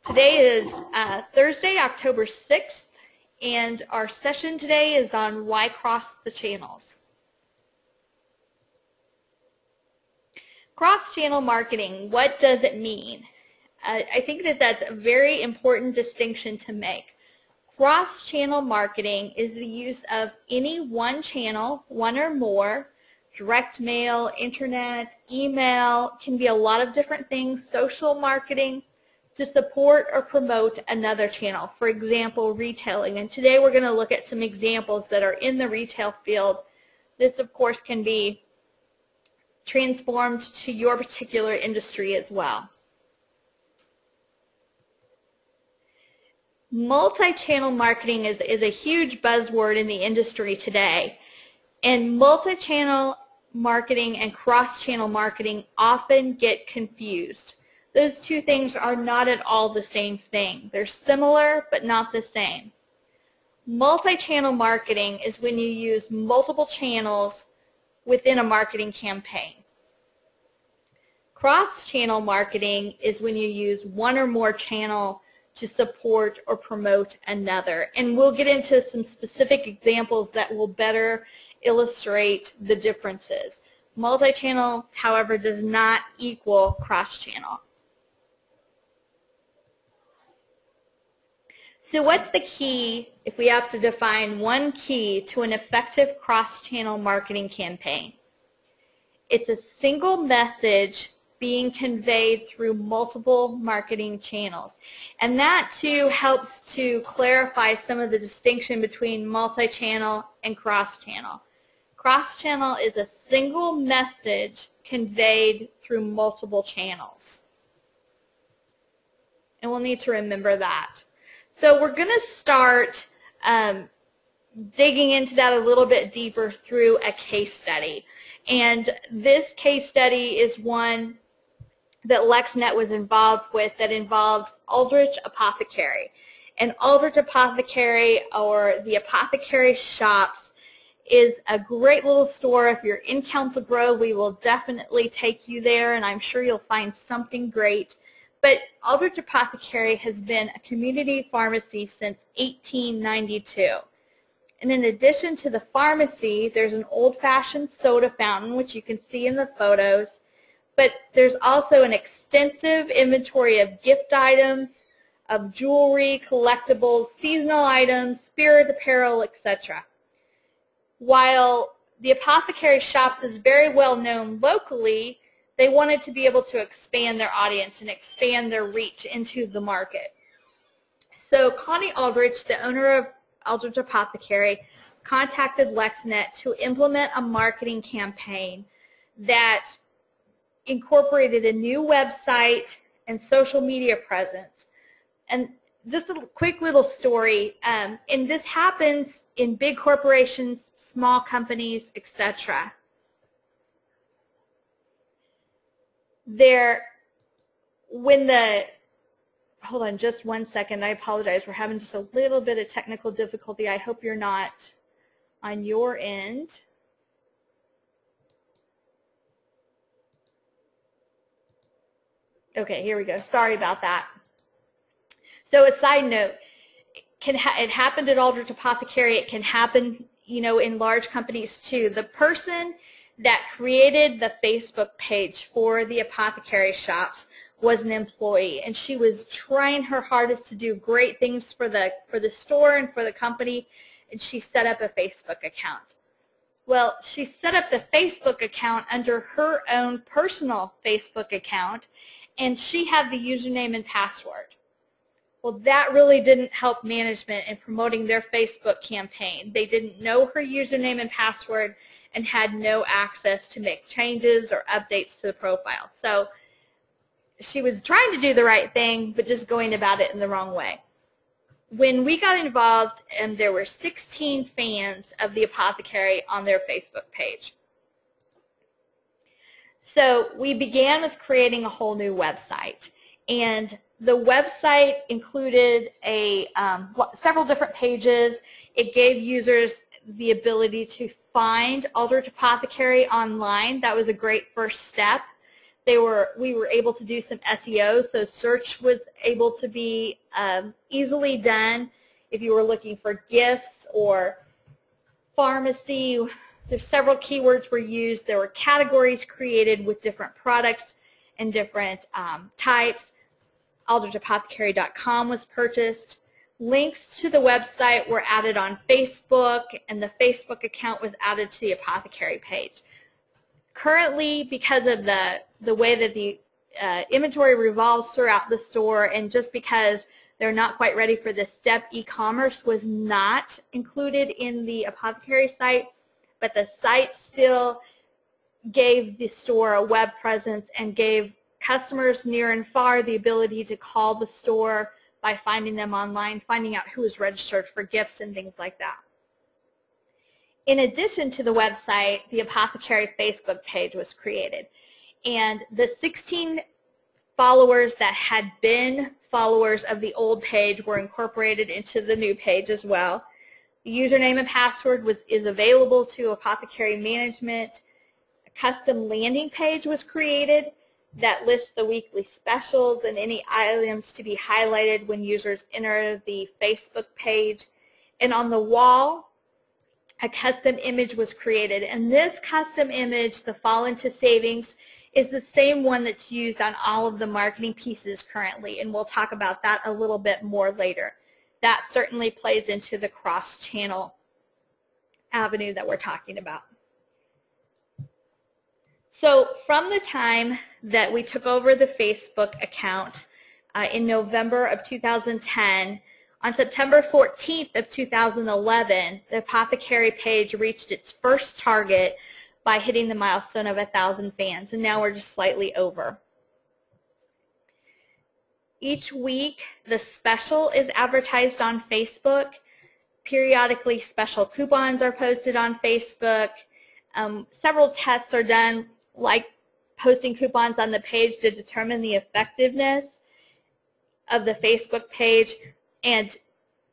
Today is Thursday, October 6th, and our session today is on why cross the channels. Cross-channel marketing, what does it mean? I think that's a very important distinction to make. Cross-channel marketing is the use of any one channel, one or more, direct mail, internet, email, can be a lot of different things, social marketing, to support or promote another channel. For example, retailing. And today we're going to look at some examples that are in the retail field. This, of course, can be transformed to your particular industry as well. Multi-channel marketing is a huge buzzword in the industry today. And multi-channel marketing and cross-channel marketing often get confused. Those two things are not at all the same thing. They're similar, but not the same. Multi-channel marketing is when you use multiple channels within a marketing campaign. Cross-channel marketing is when you use one or more channels to support or promote another. And we'll get into some specific examples that will better illustrate the differences. Multi-channel, however, does not equal cross-channel. So what's the key, if we have to define one key to an effective cross-channel marketing campaign? It's a single message being conveyed through multiple marketing channels. And that too helps to clarify some of the distinction between multi-channel and cross-channel. Cross-channel is a single message conveyed through multiple channels. And we'll need to remember that. So we're going to start digging into that a little bit deeper through a case study. And this case study is one that LexNet was involved with that involves Aldrich Apothecary. And Aldrich Apothecary, or the Apothecary Shops, is a great little store. If you're in Council Grove, we will definitely take you there, and I'm sure you'll find something great. But Aldrich Apothecary has been a community pharmacy since 1892. And in addition to the pharmacy, there's an old-fashioned soda fountain, which you can see in the photos. But there's also an extensive inventory of gift items, of jewelry, collectibles, seasonal items, spirit apparel, etc. While the Apothecary Shops is very well known locally, they wanted to be able to expand their audience and expand their reach into the market. So Connie Aldrich, the owner of Aldrich Apothecary, contacted LexNet to implement a marketing campaign that incorporated a new website and social media presence. And just a quick little story, and this happens in big corporations, small companies, etc. Hold on just one second, I apologize, we're having just a little bit of technical difficulty. I hope you're not on your end. Okay, here we go, sorry about that. So a side note, it happened at Aldrich Apothecary, it can happen, in large companies too. The person that created the Facebook page for the Apothecary Shops was an employee, and she was trying her hardest to do great things for the store and for the company, and she set up a Facebook account. Well, she set up the Facebook account under her own personal Facebook account, and she had the username and password. Well, that really didn't help management in promoting their Facebook campaign. They didn't know her username and password and had no access to make changes or updates to the profile. So she was trying to do the right thing, but just going about it in the wrong way. When we got involved, there were 16 fans of the Apothecary on their Facebook page. So we began with creating a whole new website. And the website included several different pages. It gave users the ability to find Aldrich Apothecary online. That was a great first step. we were able to do some SEO, so search was able to be easily done. If you were looking for gifts or pharmacy, there's several keywords were used. There were categories created with different products and different types. AldridgeApothecary.com was purchased. Links to the website were added on Facebook, and the Facebook account was added to the apothecary page. Currently, because of the way that the inventory revolves throughout the store, and just because they're not quite ready for this step, e-commerce was not included in the apothecary site, but the site still gave the store a web presence and gave customers near and far the ability to call the store by finding them online, finding out who is registered for gifts and things like that. In addition to the website, the apothecary Facebook page was created, and the 16 followers that had been followers of the old page were incorporated into the new page as well. The username and password is available to apothecary management. A custom landing page was created that lists the weekly specials and any items to be highlighted when users enter the Facebook page. And on the wall, a custom image was created. And this custom image, the Fall Into Savings, is the same one that's used on all of the marketing pieces currently, and we'll talk about that a little bit more later. That certainly plays into the cross-channel avenue that we're talking about. So from the time that we took over the Facebook account in November of 2010, on September 14th of 2011, the apothecary page reached its first target by hitting the milestone of 1,000 fans, and now we're just slightly over. Each week, the special is advertised on Facebook. Periodically, special coupons are posted on Facebook. Several tests are done, like posting coupons on the page to determine the effectiveness of the Facebook page. And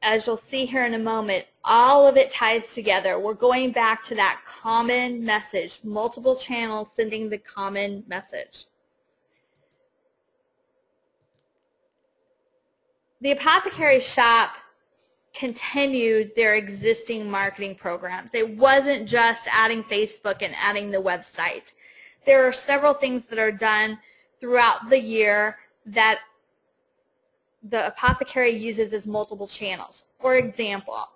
as you'll see here in a moment, all of it ties together. We're going back to that common message, multiple channels sending the common message. The apothecary shop continued their existing marketing programs. It wasn't just adding Facebook and adding the website. There are several things that are done throughout the year that the apothecary uses as multiple channels. For example,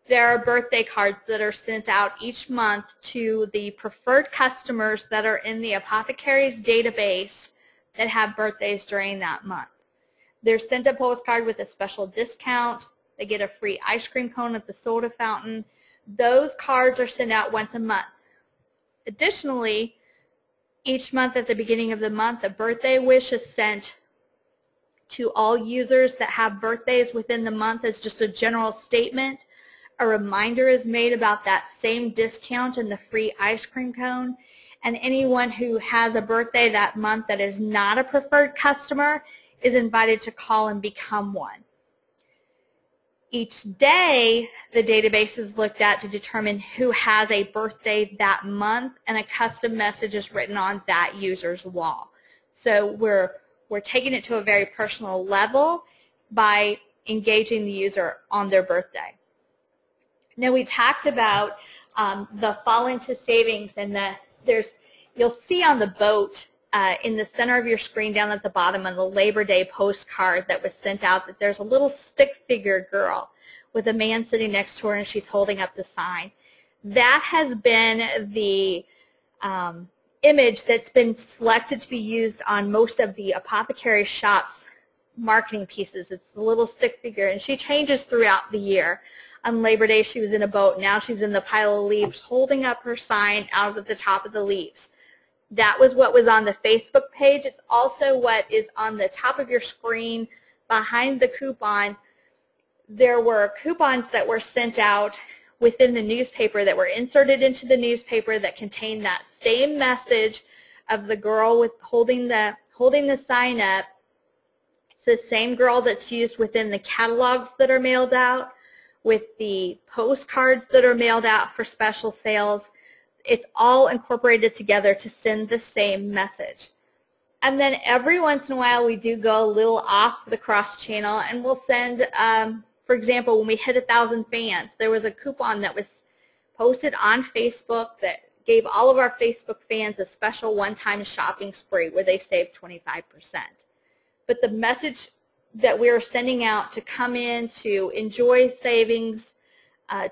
there are birthday cards that are sent out each month to the preferred customers that are in the apothecary's database that have birthdays during that month. They're sent a postcard with a special discount. They get a free ice cream cone at the soda fountain. Those cards are sent out once a month. Additionally, each month at the beginning of the month, a birthday wish is sent to all users that have birthdays within the month as just a general statement. A reminder is made about that same discount and the free ice cream cone. And anyone who has a birthday that month that is not a preferred customer is invited to call and become one. Each day, the database is looked at to determine who has a birthday that month, and a custom message is written on that user's wall. So we're taking it to a very personal level by engaging the user on their birthday. Now, we talked about the Fall Into Savings, and you'll see on the boat in the center of your screen down at the bottom on the Labor Day postcard that was sent out that there's a little stick figure girl with a man sitting next to her, and she's holding up the sign. That has been the image that's been selected to be used on most of the apothecary shop's marketing pieces. It's the little stick figure, and she changes throughout the year. On Labor Day, she was in a boat. Now she's in the pile of leaves holding up her sign out at the top of the leaves. That was what was on the Facebook page. It's also what is on the top of your screen behind the coupon. There were coupons that were sent out within the newspaper that were inserted into the newspaper that contained that same message of the girl with holding the sign up. It's the same girl that's used within the catalogs that are mailed out, with the postcards that are mailed out for special sales. It's all incorporated together to send the same message. And then every once in a while we do go a little off the cross channel, and we'll send, for example, when we hit 1,000 fans, there was a coupon that was posted on Facebook that gave all of our Facebook fans a special one-time shopping spree where they saved 25%. But the message that we are sending out to come in to enjoy savings,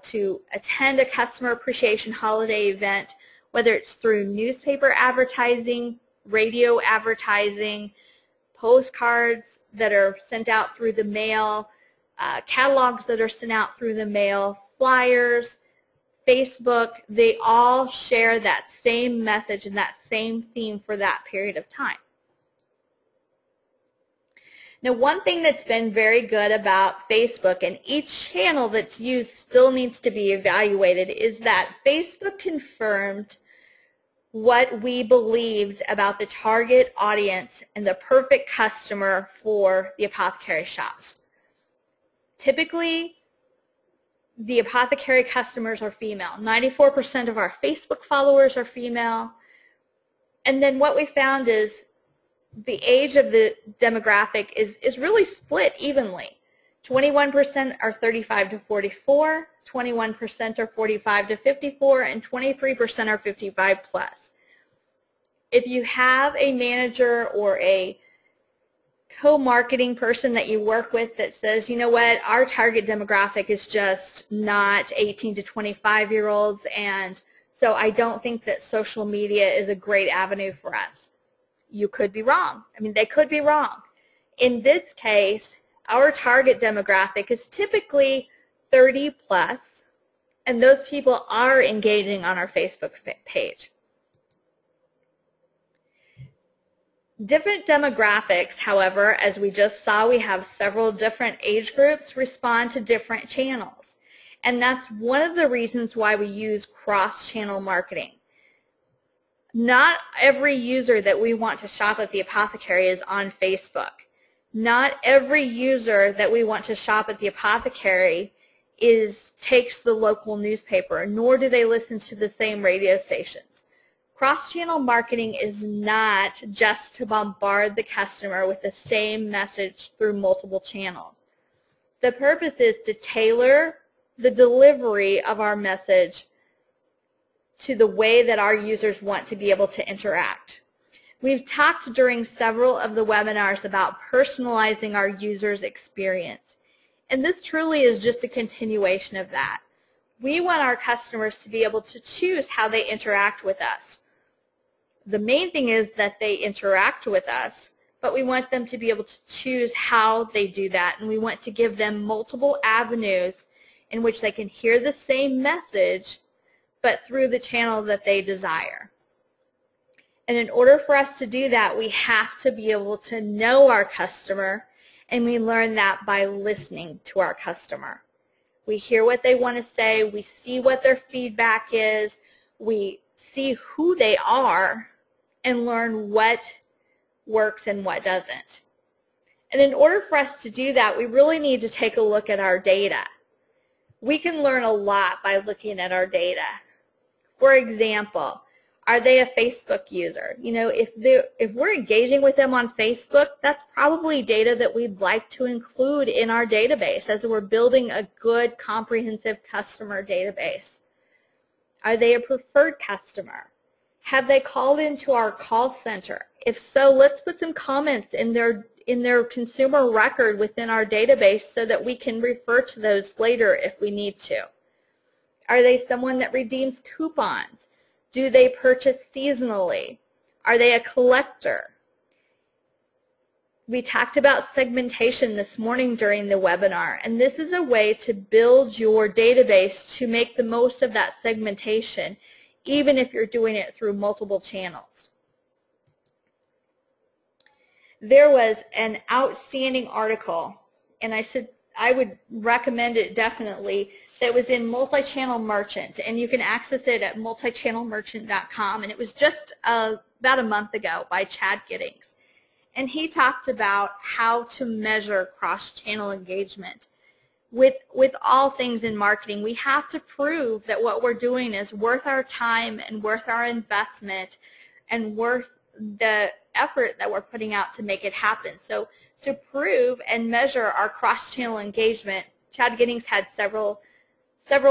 to attend a customer appreciation holiday event, whether it's through newspaper advertising, radio advertising, postcards that are sent out through the mail, catalogs that are sent out through the mail, flyers, Facebook, they all share that same message and that same theme for that period of time. Now, one thing that's been very good about Facebook, and each channel that's used still needs to be evaluated, is that Facebook confirmed what we believed about the target audience and the perfect customer for the apothecary shops. Typically, the apothecary customers are female. 94% of our Facebook followers are female. And then what we found is the age of the demographic is really split evenly. 21% are 35 to 44, 21% are 45 to 54, and 23% are 55 plus. If you have a manager or a co-marketing person that you work with that says, you know what, our target demographic is just not 18 to 25-year-olds, and so I don't think that social media is a great avenue for us. You could be wrong. I mean, they could be wrong. In this case, our target demographic is typically 30 plus, and those people are engaging on our Facebook page. Different demographics, however, as we just saw, we have several different age groups respond to different channels. And that's one of the reasons why we use cross-channel marketing. Not every user that we want to shop at the apothecary is on Facebook. Not every user that we want to shop at the apothecary takes the local newspaper, nor do they listen to the same radio stations. Cross-channel marketing is not just to bombard the customer with the same message through multiple channels. The purpose is to tailor the delivery of our message to the way that our users want to be able to interact. We've talked during several of the webinars about personalizing our users' experience, and this truly is just a continuation of that. We want our customers to be able to choose how they interact with us. The main thing is that they interact with us, but we want them to be able to choose how they do that, and we want to give them multiple avenues in which they can hear the same message, but through the channel that they desire. And in order for us to do that, we have to be able to know our customer, and we learn that by listening to our customer. We hear what they want to say, we see what their feedback is, we see who they are, and learn what works and what doesn't. And in order for us to do that, we really need to take a look at our data. We can learn a lot by looking at our data. For example, are they a Facebook user? You know, if we're engaging with them on Facebook, that's probably data that we'd like to include in our database as we're building a good, comprehensive customer database. Are they a preferred customer? Have they called into our call center? If so, let's put some comments in their consumer record within our database so that we can refer to those later if we need to. Are they someone that redeems coupons? Do they purchase seasonally? Are they a collector? We talked about segmentation this morning during the webinar, and this is a way to build your database to make the most of that segmentation, even if you're doing it through multiple channels. There was an outstanding article, and I would recommend it definitely, that was in Multi-Channel Merchant, and you can access it at multichannelmerchant.com, and it was just about a month ago by Chad Giddings. And he talked about how to measure cross-channel engagement. With all things in marketing, we have to prove that what we're doing is worth our time and worth our investment and worth the effort that we're putting out to make it happen. So to prove and measure our cross-channel engagement, Chad Giddings had several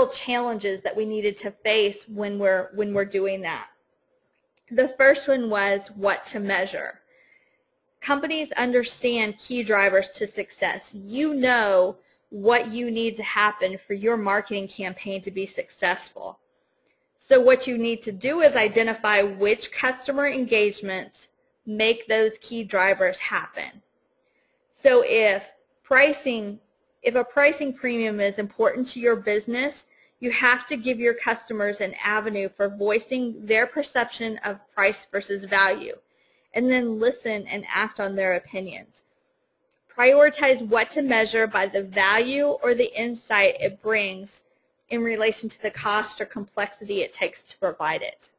challenges that we needed to face when we're doing that. The first one was what to measure. Companies understand key drivers to success. You know what you need to happen for your marketing campaign to be successful. So what you need to do is identify which customer engagements make those key drivers happen. So if a pricing premium is important to your business, you have to give your customers an avenue for voicing their perception of price versus value, and then listen and act on their opinions. Prioritize what to measure by the value or the insight it brings in relation to the cost or complexity it takes to provide it.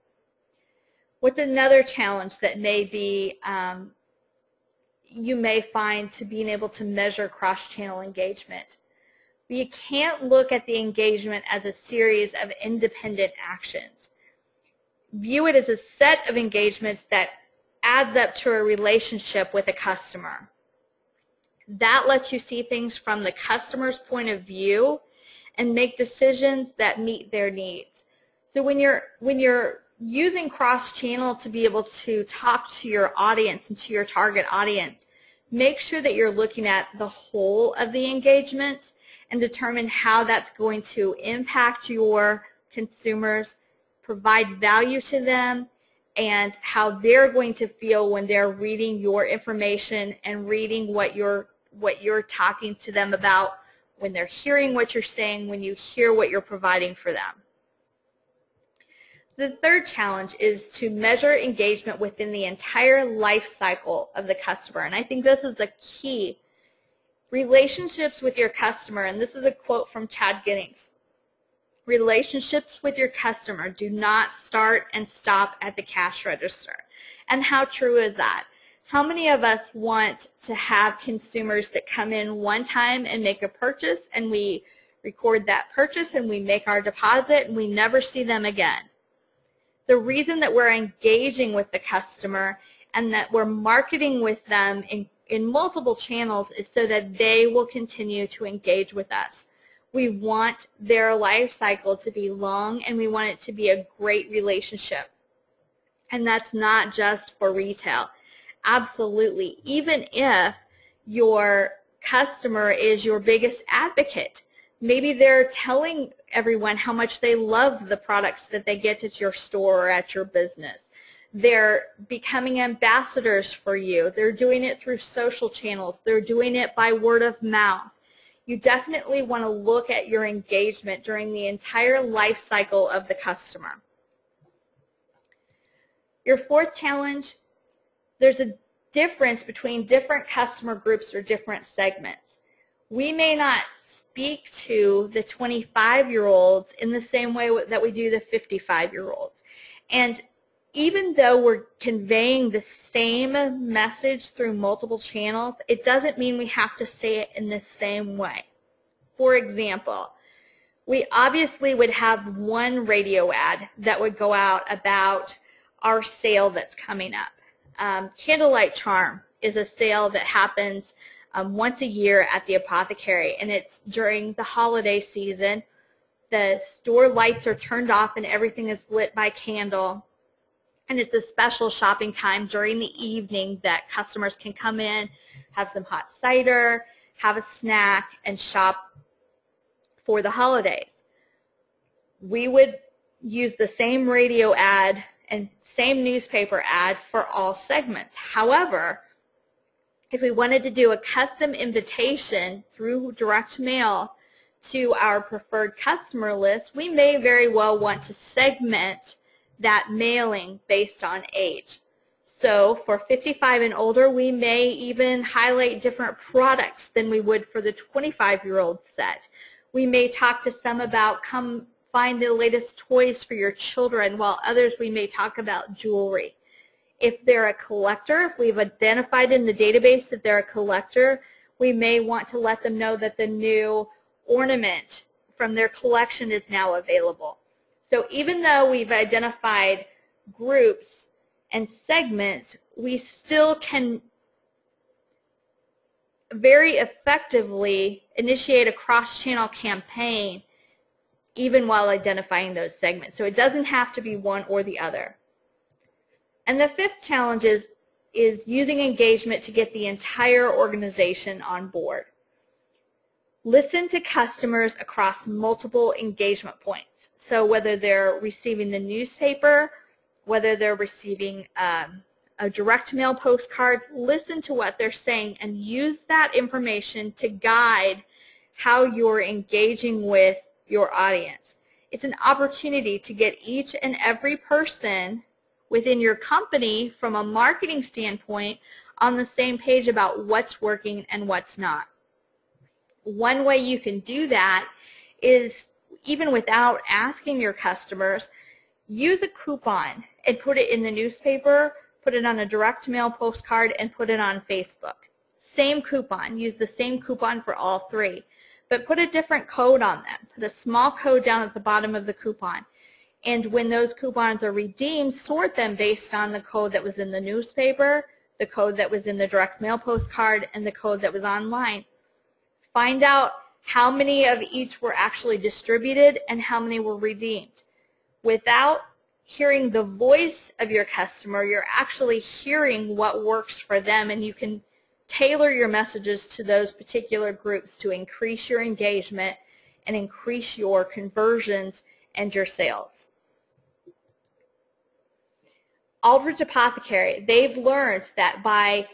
What's another challenge that may be you may find to being able to measure cross-channel engagement? You can't look at the engagement as a series of independent actions. View it as a set of engagements that adds up to a relationship with a customer. That lets you see things from the customer's point of view and make decisions that meet their needs. So when you're using cross-channel to be able to talk to your audience and to your target audience, make sure that you're looking at the whole of the engagements and determine how that's going to impact your consumers, provide value to them, and how they're going to feel when they're reading your information and reading what you're talking to them about, when they're hearing what you're saying, when you hear what you're providing for them. The third challenge is to measure engagement within the entire life cycle of the customer, and I think this is the key. Relationships with your customer, and this is a quote from Chad Giddings, relationships with your customer do not start and stop at the cash register. And how true is that? How many of us want to have consumers that come in one time and make a purchase, and we record that purchase and we make our deposit and we never see them again? The reason that we're engaging with the customer and that we're marketing with them in multiple channels is so that they will continue to engage with us. We want their life cycle to be long, and we want it to be a great relationship. And that's not just for retail. Absolutely. Even if your customer is your biggest advocate, maybe they're telling everyone how much they love the products that they get at your store or at your business. They're becoming ambassadors for you. They're doing it through social channels. They're doing it by word of mouth. You definitely want to look at your engagement during the entire life cycle of the customer. Your fourth challenge, there's a difference between different customer groups or different segments. We may not speak to the 25-year-olds in the same way that we do the 55-year-olds. And even though we're conveying the same message through multiple channels, it doesn't mean we have to say it in the same way. For example, we obviously would have one radio ad that would go out about our sale that's coming up. Candlelight Charm is a sale that happens once a year at the Apothecary, and it's during the holiday season. The store lights are turned off and everything is lit by candle. And it's a special shopping time during the evening that customers can come in, have some hot cider, have a snack, and shop for the holidays. We would use the same radio ad and same newspaper ad for all segments. However, if we wanted to do a custom invitation through direct mail to our preferred customer list, we may very well want to segment that mailing based on age. So for 55 and older, we may even highlight different products than we would for the 25-year-old set. We may talk to some about come find the latest toys for your children, while others we may talk about jewelry. If they're a collector, if we've identified in the database that they're a collector, we may want to let them know that the new ornament from their collection is now available. So even though we've identified groups and segments, we still can very effectively initiate a cross-channel campaign even while identifying those segments. So it doesn't have to be one or the other. And the fifth challenge is using engagement to get the entire organization on board. Listen to customers across multiple engagement points. So whether they're receiving the newspaper, whether they're receiving a direct mail postcard, listen to what they're saying and use that information to guide how you're engaging with your audience. It's an opportunity to get each and every person within your company from a marketing standpoint on the same page about what's working and what's not. One way you can do that is, even without asking your customers, use a coupon and put it in the newspaper, put it on a direct mail postcard, and put it on Facebook. Same coupon. Use the same coupon for all three, but put a different code on them. Put a small code down at the bottom of the coupon. And when those coupons are redeemed, sort them based on the code that was in the newspaper, the code that was in the direct mail postcard, and the code that was online. Find out how many of each were actually distributed and how many were redeemed. Without hearing the voice of your customer, you're actually hearing what works for them, and you can tailor your messages to those particular groups to increase your engagement and increase your conversions and your sales. Aldrich Apothecary, they've learned that by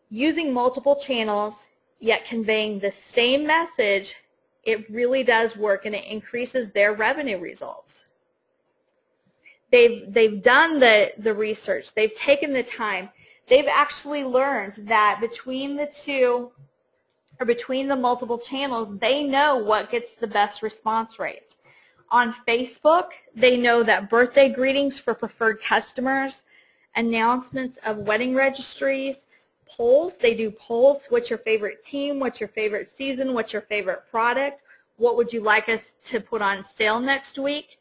using multiple channels yet conveying the same message, it really does work and it increases their revenue results. They've done the research. They've taken the time. They've actually learned that between the two, or between the multiple channels, they know what gets the best response rates. On Facebook, they know that birthday greetings for preferred customers, announcements of wedding registries, polls, they do polls. What's your favorite team? What's your favorite season? What's your favorite product? What would you like us to put on sale next week?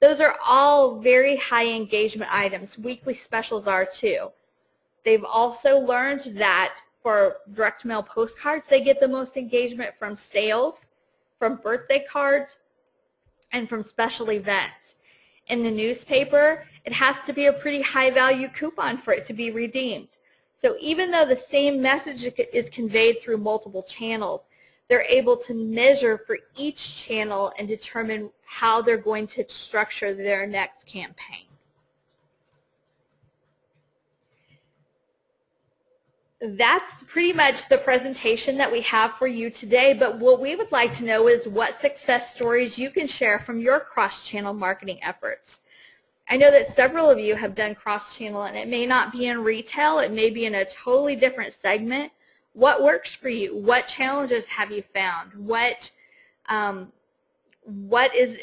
Those are all very high engagement items. Weekly specials are too. They've also learned that for direct mail postcards, they get the most engagement from sales, from birthday cards, and from special events. In the newspaper, it has to be a pretty high value coupon for it to be redeemed. So even though the same message is conveyed through multiple channels, they're able to measure for each channel and determine how they're going to structure their next campaign. That's pretty much the presentation that we have for you today, but what we would like to know is what success stories you can share from your cross-channel marketing efforts. I know that several of you have done cross-channel, and it may not be in retail, it may be in a totally different segment. What works for you? What challenges have you found? What is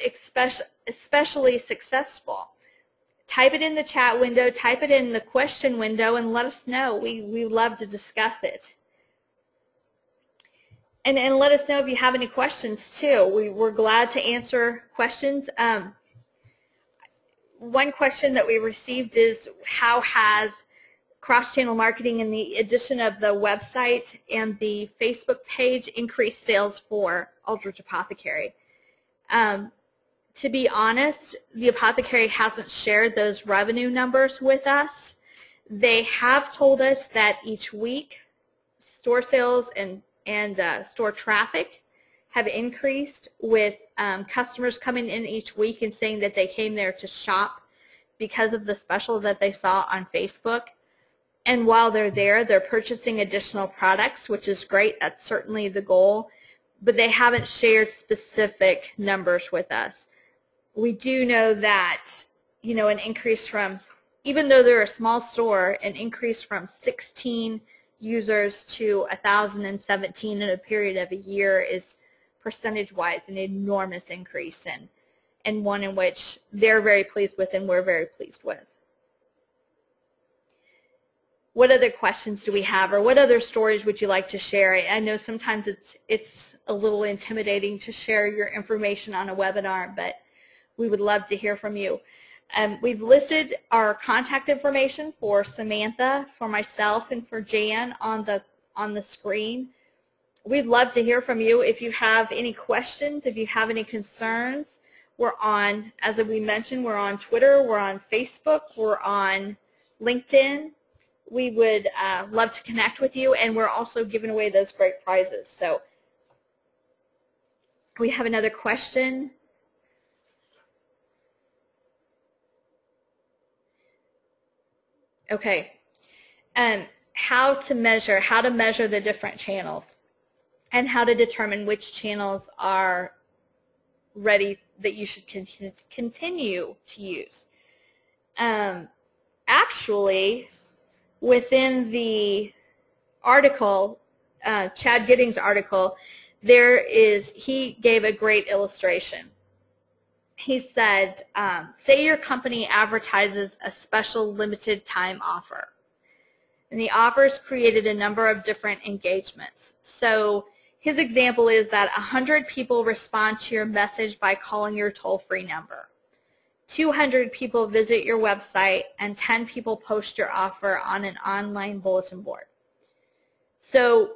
especially successful? Type it in the chat window, type it in the question window, and let us know. We love to discuss it. And let us know if you have any questions too. We're glad to answer questions. One question that we received is, how has cross-channel marketing and the addition of the website and the Facebook page increased sales for Aldrich Apothecary? To be honest, the Apothecary hasn't shared those revenue numbers with us. They have told us that each week store sales and store traffic have increased with customers coming in each week and saying that they came there to shop because of the special that they saw on Facebook. And while they're there, they're purchasing additional products, which is great. That's certainly the goal. But they haven't shared specific numbers with us. We do know that, an increase from, even though they're a small store, an increase from 16 users to 1,017 in a period of a year is percentage-wise an enormous increase, and one in which they're very pleased with and we're very pleased with. What other questions do we have, or what other stories would you like to share? I know sometimes it's a little intimidating to share your information on a webinar, but we would love to hear from you. We've listed our contact information for Samantha, for myself, and for Jan on the screen. We'd love to hear from you. If you have any questions, if you have any concerns, we're on, as we mentioned, we're on Twitter, we're on Facebook, we're on LinkedIn. We would love to connect with you, and we're also giving away those great prizes. So we have another question. Okay. How to measure the different channels and how to determine which channels are ready that you should continue to use. Actually, within the article, Chad Giddings' article, he gave a great illustration. He said, say your company advertises a special limited time offer. And the offers created a number of different engagements. So his example is that 100 people respond to your message by calling your toll-free number. 200 people visit your website, and 10 people post your offer on an online bulletin board. So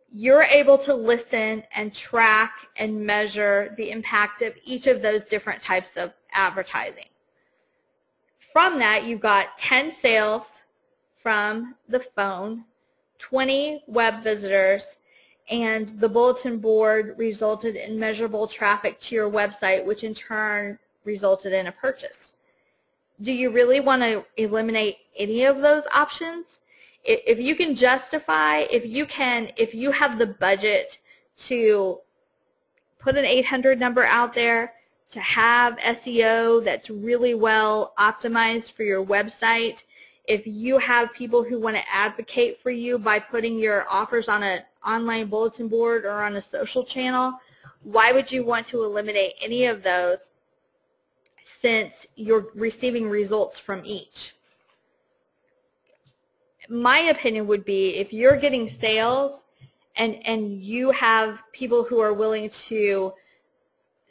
you're able to listen and track and measure the impact of each of those different types of advertising. From that, you've got 10 sales from the phone, 20 web visitors, and the bulletin board resulted in measurable traffic to your website, which in turn resulted in a purchase. Do you really want to eliminate any of those options? If you can justify, if you have the budget to put an 800 number out there, to have SEO that's really well optimized for your website, if you have people who want to advocate for you by putting your offers on an online bulletin board or on a social channel, why would you want to eliminate any of those since you're receiving results from each? My opinion would be if you're getting sales and you have people who are willing to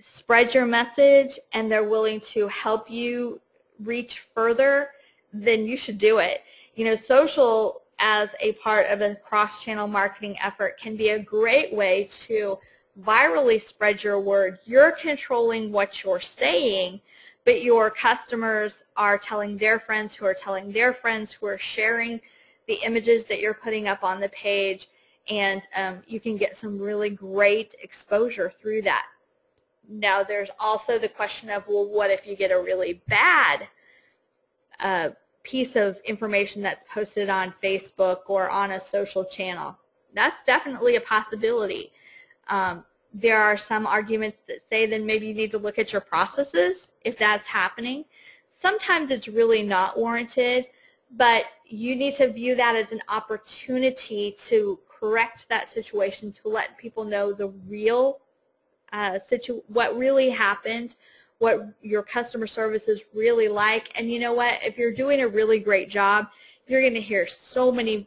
spread your message and they're willing to help you reach further, then you should do it. You know, social as a part of a cross-channel marketing effort can be a great way to virally spread your word. You're controlling what you're saying, but your customers are telling their friends who are telling their friends who are sharing the images that you're putting up on the page, and you can get some really great exposure through that. Now there's also the question of, well, what if you get a really bad piece of information that's posted on Facebook or on a social channel? That's definitely a possibility. There are some arguments that say then maybe you need to look at your processes if that's happening. Sometimes it's really not warranted, but you need to view that as an opportunity to correct that situation, to let people know the real what really happened, what your customer service is really like. And you know what? If you're doing a really great job, you're going to hear so many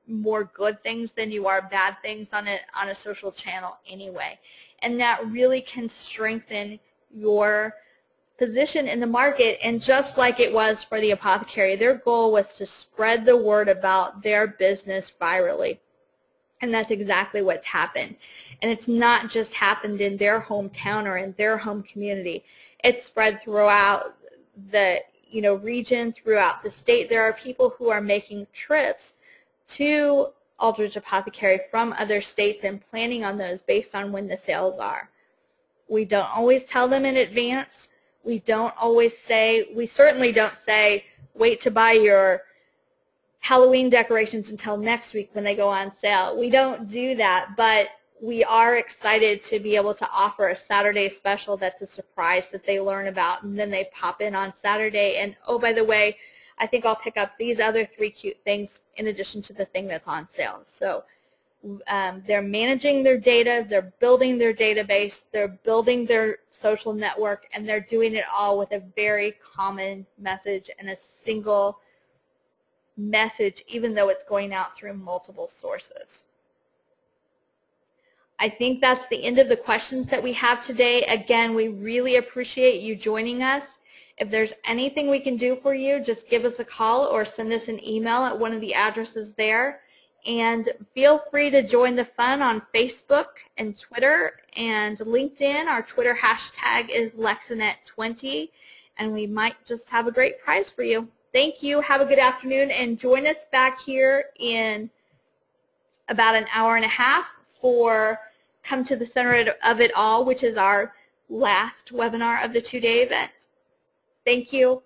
more good things than you are bad things on a social channel anyway. And that really can strengthen your position in the market. And just like it was for the apothecary, their goal was to spread the word about their business virally. And that's exactly what's happened. And it's not just happened in their hometown or in their home community. It's spread throughout the region, throughout the state. There are people who are making trips to Aldrich Apothecary from other states and planning on those based on when the sales are. We don't always tell them in advance. We don't always say, we certainly don't say, wait to buy your Halloween decorations until next week when they go on sale. We don't do that, but we are excited to be able to offer a Saturday special that's a surprise that they learn about, and then they pop in on Saturday and, oh, by the way, I think I'll pick up these other 3 cute things in addition to the thing that's on sale. So they're managing their data, they're building their database, they're building their social network, and they're doing it all with a very common message and a single message, even though it's going out through multiple sources. I think that's the end of the questions that we have today. Again, we really appreciate you joining us. If there's anything we can do for you, just give us a call or send us an email at one of the addresses there. And feel free to join the fun on Facebook and Twitter and LinkedIn. Our Twitter hashtag is LexNet20, and we might just have a great prize for you. Thank you. Have a good afternoon, and join us back here in about an hour and a half for Come to the Center of It All, which is our last webinar of the two-day event. Thank you.